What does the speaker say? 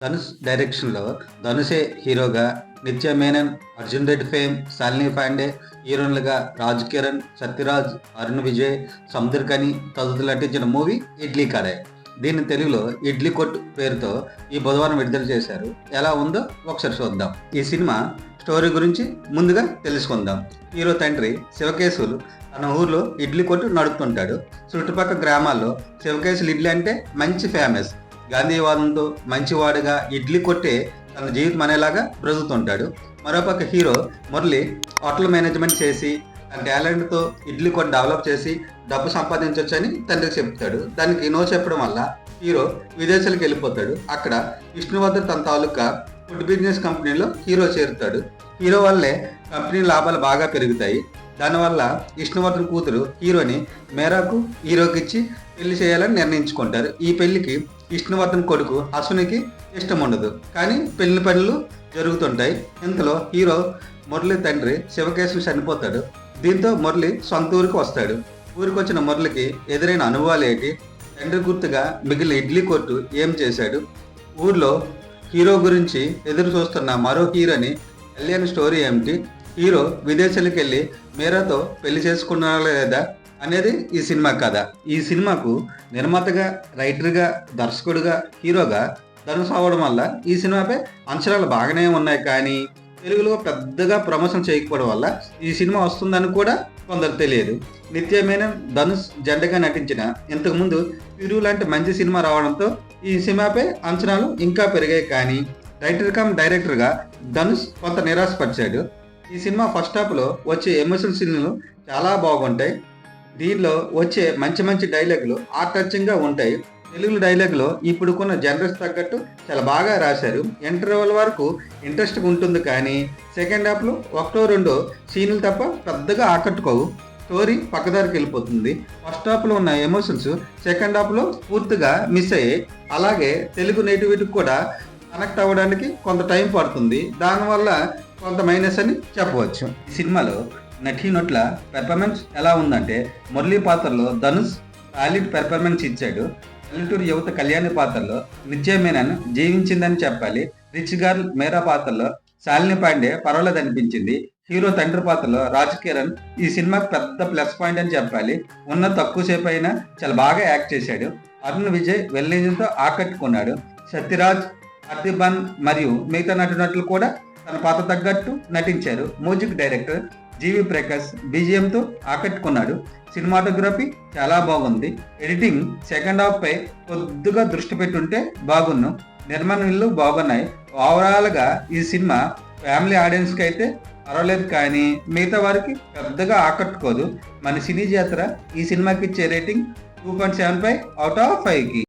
ధనుష్ డైరెక్షన్‌లో ధనుషే హీరోగా, నిత్య మేనన్, అర్జున్ రెడ్డి ఫేమ్, శాలిని పాండే హీరోయిన్లుగా, రాజ్ కిరణ్, సత్యరాజ్, అరుణ్ విజయ్, సముద్రఖని తదితరులు నటించిన మూవీ ఇడ్లీ కడాయ్. దీన్ని తెలుగులో ఇడ్లీ కొట్టు పేరుతో ఈ బుధవారం విడుదల చేశారు. ఎలా ఉందో ఒకసారి చూద్దాం. ఈ సినిమా స్టోరీ గురించి ముందుగా తెలుసుకుందాం. హీరో తండ్రి శివకేశవులు తన ఊర్లో ఇడ్లీ కొట్టు నడుపుతుంటాడు. చుట్టుపక్కల గ్రామాల్లో శివకేశులు ఇడ్లీ అంటే మంచి ఫేమస్. గాంధీవాదంతో మంచివాడుగా ఇడ్లీ కొట్టే తన జీవితం అనేలాగా బ్రతుకుతుంటాడు. మరోపక్క హీరో మురళి హోటల్ మేనేజ్మెంట్ చేసి తన టాలెంట్తో ఇడ్లీ కొట్టు డెవలప్ చేసి డబ్బు సంపాదించవచ్చని తండ్రికి చెప్తాడు. దానికి నో చెప్పడం వల్ల హీరో విదేశాలకు వెళ్ళిపోతాడు. అక్కడ విష్ణువర్ధన్ తన తాలూకా ఫుడ్ బిజినెస్ కంపెనీలో హీరో చేరుతాడు. హీరో వల్లే కంపెనీ లాభాలు బాగా పెరుగుతాయి. దానివల్ల విష్ణువర్ధన్ కూతురు హీరోని మేరాకు హీరోకి ఇచ్చి పెళ్లి చేయాలని నిర్ణయించుకుంటారు. ఈ పెళ్లికి విష్ణువర్ధన్ కొడుకు అశ్వినికి ఇష్టం ఉండదు, కానీ పెళ్లి పనులు జరుగుతుంటాయి. ఇంతలో హీరో మురళి తండ్రి శివకేశవులు చనిపోతాడు. దీంతో మురళి సొంత ఊరికి వస్తాడు. ఊరికి వచ్చిన మురళికి ఎదురైన అనుభవాలు ఏంటి, తండ్రి గుర్తుగా మిగిలిన ఇడ్లీ కొట్టు ఏం చేశాడు, ఊర్లో హీరో గురించి ఎదురు చూస్తున్న మరో హీరోని కళ్యాణ్ స్టోరీ ఏమిటి, హీరో విదేశాలకు వెళ్ళి మీరాతో పెళ్లి చేసుకున్నారా లేదా అనేది ఈ సినిమా కథ. ఈ సినిమాకు నిర్మాతగా, రైటర్గా, దర్శకుడిగా, హీరోగా ధనుష్ అవ్వడం వల్ల ఈ సినిమాపై అంచనాలు బాగానే ఉన్నాయి. కానీ తెలుగులో పెద్దగా ప్రమోషన్ చేయకపోవడం వల్ల ఈ సినిమా వస్తుందని కూడా కొందరు తెలియదు. నిత్య మేనన్, ధనుష్ జంటగా నటించిన ఇంతకుముందు తిరు లాంటి మంచి సినిమా రావడంతో ఈ సినిమాపై అంచనాలు ఇంకా పెరిగాయి. కానీ రైటర్ కమ్ డైరెక్టర్గా ధనుష్ కొంత నిరాశపరిచాడు. ఈ సినిమా ఫస్ట్ హాఫ్లో వచ్చే ఎమోషనల్ సీన్లు చాలా బాగుంటాయి. దీనిలో వచ్చే మంచి మంచి డైలాగులు హార్ట్ టచింగ్గా ఉంటాయి. తెలుగు డైలాగులో ఇప్పుడుకున్న జనరేషన్ తగ్గట్టు చాలా బాగా రాశారు. ఇంటర్వెల్ వరకు ఇంట్రెస్ట్గా ఉంటుంది, కానీ సెకండ్ హాఫ్లో ఒకటో రెండో సీన్లు తప్ప పెద్దగా ఆకట్టుకోవు. స్టోరీ పక్కదారికి వెళ్ళిపోతుంది. ఫస్ట్ హాఫ్లో ఉన్న ఎమోషన్స్ సెకండ్ హాఫ్లో పూర్తిగా మిస్ అయ్యాయి. అలాగే తెలుగు నేటివిటీకి కూడా కనెక్ట్ అవ్వడానికి కొంత టైం పడుతుంది. దానివల్ల కొంత మైనస్ అని చెప్పవచ్చు. ఈ సినిమాలో నటీనటుల పెర్ఫార్మెన్స్ ఎలా ఉందంటే, మురళి పాత్రలో ధనుష్ సాలిడ్ పెర్ఫార్మెన్స్ ఇచ్చాడు. పల్లెటూరు యువత కళ్యాణి పాత్రలో నిత్య మేనన్ జీవించిందని చెప్పాలి. రిచ్ గర్ల్ మేరా పాత్రలో శాలిని పాండే పర్వాలేదు అనిపించింది. హీరో తండ్రి పాత్రలో రాజ్ కిరణ్ ఈ సినిమాకి పెద్ద ప్లస్ పాయింట్ అని చెప్పాలి. ఉన్న తక్కువ సేపు అయినా చాలా బాగా యాక్ట్ చేశాడు. అరుణ్ విజయ్ వెల్లేజంతో ఆకట్టుకున్నాడు. సత్యరాజ్, అర్తిబన్ మరియు మిగతా నటునటులు కూడా తన పాత్ర తగ్గట్టు నటించారు. మ్యూజిక్ డైరెక్టర్ జీవి ప్రకాష్ బీజిఎంతో ఆకట్టుకున్నాడు. సినిమాటోగ్రఫీ చాలా బాగుంది. ఎడిటింగ్ సెకండ్ హాఫ్ పై కొద్దిగా దృష్టి పెట్టుంటే బాగున్ను. నిర్మాణాలు బాగున్నాయి. ఓవరాల్గా ఈ సినిమా ఫ్యామిలీ ఆడియన్స్కి అయితే పర్వాలేదు, కానీ మిగతా వారికి పెద్దగా ఆకట్టుకోదు. మన సినీ జాతర ఈ సినిమాకి ఇచ్చే రేటింగ్ 2.75 out of 5కి.